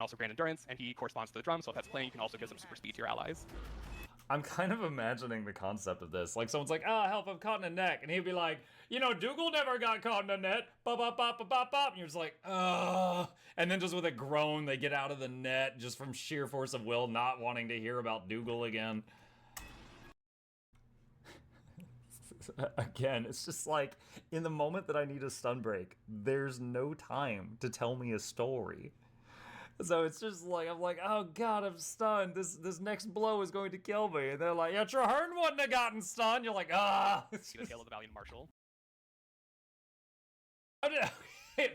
Also grant endurance, and he corresponds to the drum, so if that's playing, you can also give some super speed to your allies. I'm kind of imagining the concept of this. Like, someone's like, ah, help, I'm caught in a net. And he'd be like, you know, Dougal never got caught in a net. Bop, bop, bop, bop, bop, bop. And you're just like, ugh. And then just with a groan, they get out of the net just from sheer force of will, not wanting to hear about Dougal again. Again, it's just like, in the moment that I need a stun break, there's no time to tell me a story. So it's just like, I'm like, oh god, I'm stunned. This next blow is going to kill me. And they're like, yeah, Traherne wouldn't have gotten stunned. You're like, ah. See the Tale of the Valiant Marshal.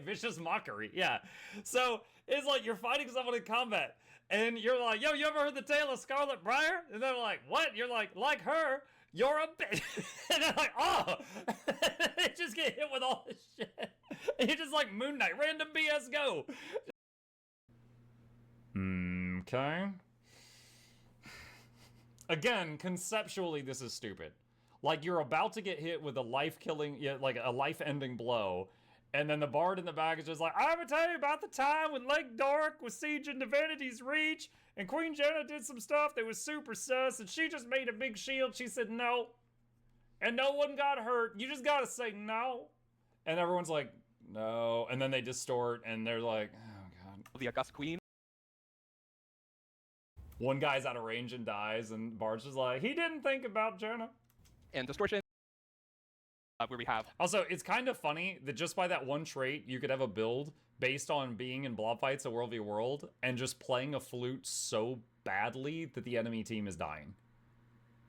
Vicious mockery, yeah. So it's like you're fighting someone in combat, and you're like, yo, you ever heard the tale of Scarlet Briar? And they're like, what? You're like her, you're a bitch. And they're like, oh. They just get hit with all this shit. And you're just like, Moon Knight, random BS go. Okay. Again, conceptually, this is stupid. Like, you're about to get hit with a life-killing, yeah, like a life-ending blow, and then the bard in the back is just like, I'm gonna tell you about the time when Lake Doric was sieging Divinity's Reach, and Queen Jenna did some stuff that was super sus, and she just made a big shield. She said no, and no one got hurt. You just gotta say no. And everyone's like, no. And then they distort, and they're like, oh god. The August Queen. One guy's out of range and dies, and Bard's just like, he didn't think about Jenna. And Distortion, where we have... Also, it's kind of funny that just by that one trait, you could have a build based on being in blob fights at World v. World, and just playing a flute so badly that the enemy team is dying.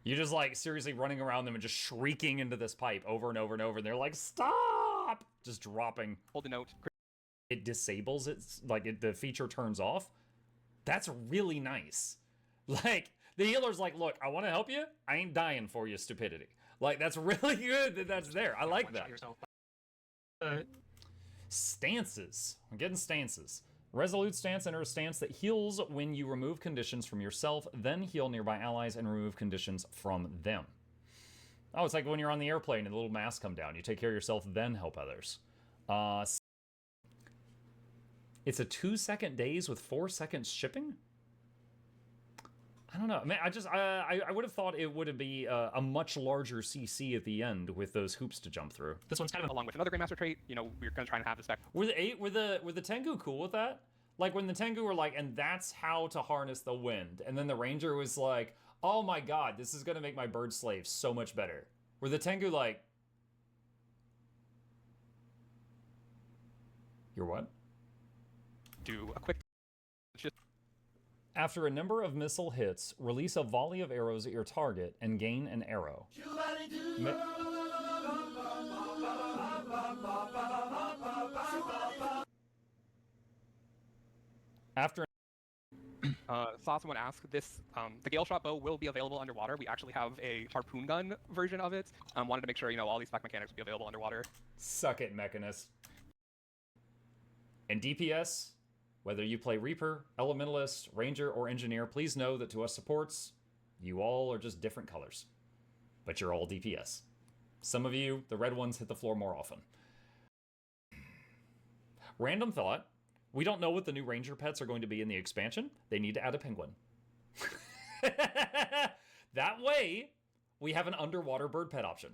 You're just, like, seriously running around them and just shrieking into this pipe over and over and over, and they're like, stop! Just dropping. Hold the note. It disables it, like, the feature turns off. That's really nice. Like, the healer's like, look, I want to help you. I ain't dying for you, stupidity. Like, that's really good that that's there. I like that. Stances. I'm getting stances. Resolute stance, enter a stance that heals when you remove conditions from yourself, then heal nearby allies and remove conditions from them. Oh, it's like when you're on the airplane and the little masks come down. You take care of yourself, then help others. It's a 2-second daze with 4 seconds shipping? I don't know. Man, I would have thought it would be a much larger CC at the end with those hoops to jump through. This one's kind of along with another Grandmaster trait. You know, we're going to try and have this back. Were the Tengu cool with that? Like when the Tengu were like, and that's how to harness the wind. And then the Ranger was like, oh my god, this is going to make my bird slave so much better. Were the Tengu like... You're what? Do a quick... After a number of missile hits, release a volley of arrows at your target and gain an arrow. After saw someone ask this, the Gale Shot bow will be available underwater. We actually have a harpoon gun version of it. Wanted to make sure, you know, all these spec mechanics will be available underwater. Suck it, Mechanist. And DPS, whether you play Reaper, Elementalist, Ranger, or Engineer, please know that to us supports, you all are just different colors. But you're all DPS. Some of you, the red ones, hit the floor more often. Random thought. We don't know what the new Ranger pets are going to be in the expansion. They need to add a penguin. That way, we have an underwater bird pet option.